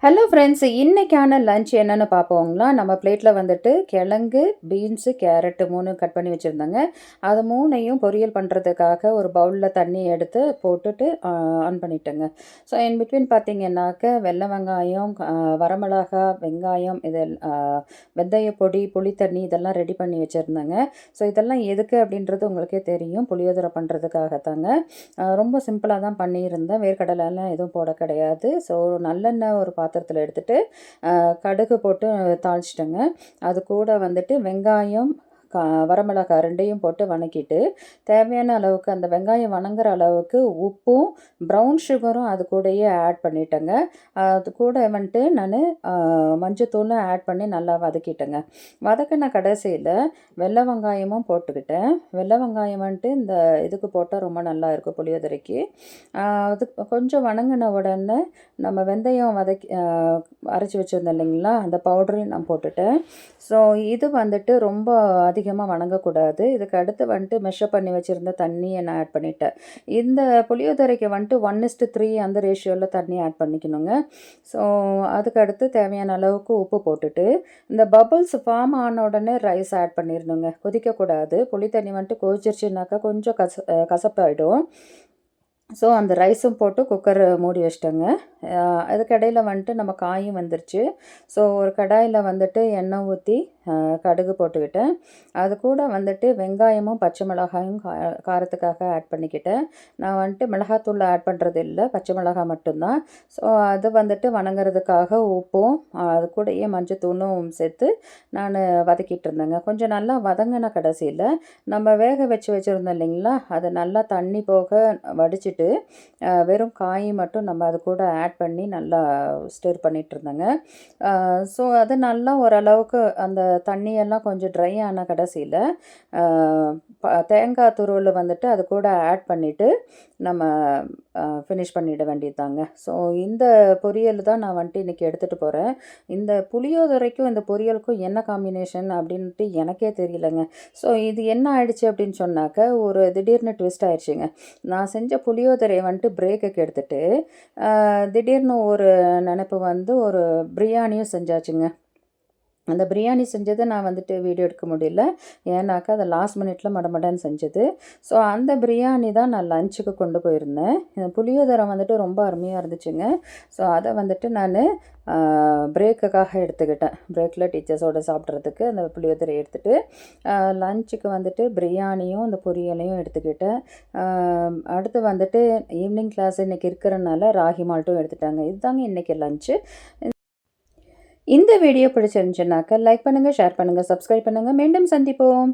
Hello friends, இன்னைக்கான lunch என்னன்னு பார்ப்போங்களா? நம்ம பிளேட்டில் வந்துட்டு கிழங்கு, பீன்ஸு, கேரட்டு 3 கட் பண்ணி வச்சுருந்தேங்க. அது 3யும் பொரியல் பண்ணுறதுக்காக ஒரு பவுலில் தண்ணி எடுத்து போட்டுட்டு ஆன் பண்ணிட்டேங்க. ஸோ இன் பிட்வீன் பார்த்தீங்கன்னாக்க வெள்ளை வெங்காயம், வரமிளகா, வெங்காயம் வெந்தய பொடி, புளி தண்ணி இதெல்லாம் ரெடி பண்ணி வச்சுருந்தேங்க. ஸோ இதெல்லாம் எதுக்கு அப்படின்றது உங்களுக்கே தெரியும். புளியோதரை பண்ணுறதுக்காகத்தாங்க. ரொம்ப சிம்பிளாக தான் பண்ணியிருந்தேன். வேர்க்கடலைலாம் எதுவும் போட கிடையாது. ஸோ நல்லெண்ணெய் ஒரு பாத்திரத்தில் எடுத்துட்டு கடுகு போட்டு தாளிச்சிட்டேங்க. அது கூட வந்துட்டு வெங்காயம், வரமிளகாய் 2யும் போட்டு வணக்கிட்டு தேவையான அளவுக்கு அந்த வெங்காயம் வணங்குற அளவுக்கு உப்பும் ப்ரௌன் சுகரும் அது கூடயே ஆட் பண்ணிட்டேங்க. அது கூட வந்துட்டு நான் மஞ்சத்தூளும் ஆட் பண்ணி நல்லா வதக்கிட்டேங்க. வதக்கின கடைசியில் வெள்ளை வெங்காயமும் போட்டுக்கிட்டேன். வெள்ளை வெங்காயம் வந்துட்டு இந்த இதுக்கு போட்டால் ரொம்ப நல்லா இருக்கும் புளியோதரைக்கு. அது கொஞ்சம் வணங்கின உடனே நம்ம வெந்தயம் அரைச்சி வச்சுருந்தோம் இல்லைங்களா, அந்த பவுடரையும் நான் போட்டுட்டேன். ஸோ இது வந்துட்டு ரொம்ப அதிகமாக வணங்கக்கூடாது. இதுக்கு அடுத்து வந்துட்டு மெஷப் பண்ணி வச்சுருந்த தண்ணியை நான் ஆட் பண்ணிட்டேன். இந்த புளியோதரைக்கு வந்துட்டு 1:3 அந்த ரேஷியோவில் தண்ணி ஆட் பண்ணிக்கணுங்க. ஸோ அதுக்கு அடுத்து தேவையான அளவுக்கு உப்பு போட்டுட்டு இந்த பபுள்ஸ் ஃபார்ம் ஆன உடனே ரைஸ் ஆட் பண்ணிடணுங்க. கொதிக்கக்கூடாது. புளி தண்ணி வந்துட்டு கொதிச்சிருச்சுனாக்கா கொஞ்சம் கசப்பாயிடும். ஸோ அந்த ரைஸும் போட்டு குக்கர் மூடி வச்சிட்டேங்க. அதுக்கடையில் வந்துட்டு நம்ம காயும் வந்துருச்சு. ஸோ ஒரு கடாயில் வந்துட்டு எண்ணெய் ஊற்றி கடுகு போட்டுக்கிட்டேன். அது கூட வந்துட்டு வெங்காயமும் பச்சை மிளகாயும் காரத்துக்காக ஆட் பண்ணிக்கிட்டேன். நான் வந்துட்டு மிளகாத்தூள் ஆட் பண்ணுறது இல்லை, பச்சை மிளகாய் மட்டும்தான். ஸோ அது வந்துட்டு வணங்குறதுக்காக உப்பும் அது கூடயே மஞ்சத்தூளும் சேர்த்து நான் வதக்கிட்டு இருந்தேங்க. கொஞ்சம் நல்லா வதங்கின கடைசியில் நம்ம வேக வச்சுருந்தோம் இல்லைங்களா, அது நல்லா தண்ணி போக வடிச்சிட்டு வெறும் காய் மட்டும் நம்ம அது கூட ஆட் பண்ணி நல்லா ஸ்டிர் பண்ணிகிட்டு இருந்தேங்க. ஸோ அது நல்லா ஓரளவுக்கு அந்த தண்ணியெல்லாம் கொஞ்சம் ட்ரை ஆன கடைசியில் தேங்காய் துருவல் வந்துட்டு அது கூட ஆட் பண்ணிவிட்டு நம்ம ஃபினிஷ் பண்ணிட வேண்டியதுதாங்க. ஸோ இந்த பொரியல் தான் நான் வந்துட்டு இன்றைக்கி எடுத்துகிட்டு போகிறேன். இந்த புளியோதரைக்கும் இந்த பொரியலுக்கும் என்ன காம்பினேஷன் அப்படின்ட்டு எனக்கே தெரியலங்க. ஸோ இது என்ன ஆயிடுச்சு அப்படின்னு சொன்னாக்க, ஒரு திடீர்னு ட்விஸ்ட் ஆயிடுச்சுங்க. நான் செஞ்ச புளியோதரையை வந்துட்டு பிரேக்குக்கு எடுத்துகிட்டு திடீர்னு ஒரு நினப்பு வந்து ஒரு பிரியாணியும் செஞ்சாச்சுங்க. அந்த பிரியாணி செஞ்சதை நான் வந்துட்டு வீடியோ எடுக்க முடியல. ஏன்னாக்கா அதை லாஸ்ட் மினிட்ல மடமடன்னு செஞ்சது. ஸோ அந்த பிரியாணி தான் நான் லஞ்சுக்கு கொண்டு போயிருந்தேன். புளியோதரை வந்துட்டு ரொம்ப அருமையாக இருந்துச்சுங்க. ஸோ அதை வந்துட்டு நான் பிரேக்குக்காக எடுத்துக்கிட்டேன். பிரேக்கில் டீச்சர்ஸோடு சாப்பிட்றதுக்கு அந்த புளியோதரை எடுத்துகிட்டு லஞ்சுக்கு வந்துட்டு பிரியாணியும் அந்த பொரியலையும் எடுத்துக்கிட்டேன். அடுத்து வந்துட்டு ஈவினிங் கிளாஸ் இன்றைக்கி இருக்கிறனால ராகி மால்ட்டும் எடுத்துட்டாங்க. இதுதாங்க இன்றைக்கி லஞ்சு. இந்த வீடியோ பிடிச்சிருந்துச்சுனாக்கா லைக் பண்ணுங்கள், ஷேர் பண்ணுங்கள், சப்ஸ்கிரைப் பண்ணுங்கள். மீண்டும் சந்திப்போம்.